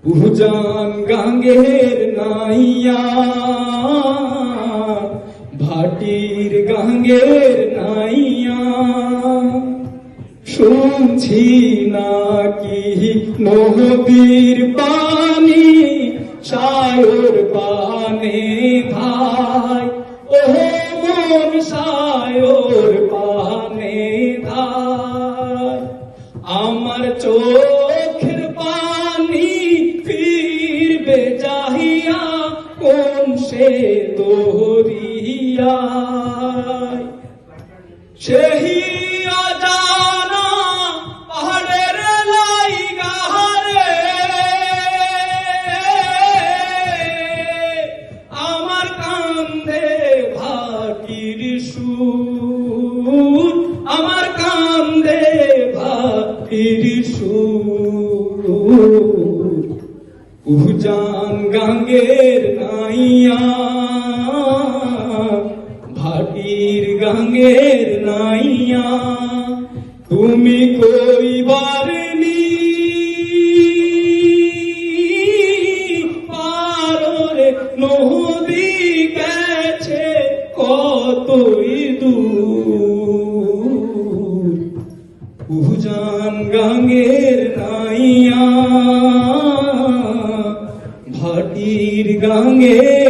উজান গাঙ্গের নাইয়া ভাটির গাঙ্গের নাইয়া শুনছি নাকি নদীর পানি সায়র পানে ধায় ও মন সায়র পানে ধায় আমার চোখের পানি ফিরবে চাহিয়া কোন সে দরিয়ায় সেই অজানা পাহাড়ের লাইগারে আমার কান্দে ভাটির সুর আমার কান্দে ভাটির সুর উজান গাঙ্গের নাইয়া ভাটির গাঙ্গের নাইয়া তুমি কইবার নি পারে নদী গেছে কতই দূর উজান গাঙ্গের নাইয়া ভাটির গাঙ্গের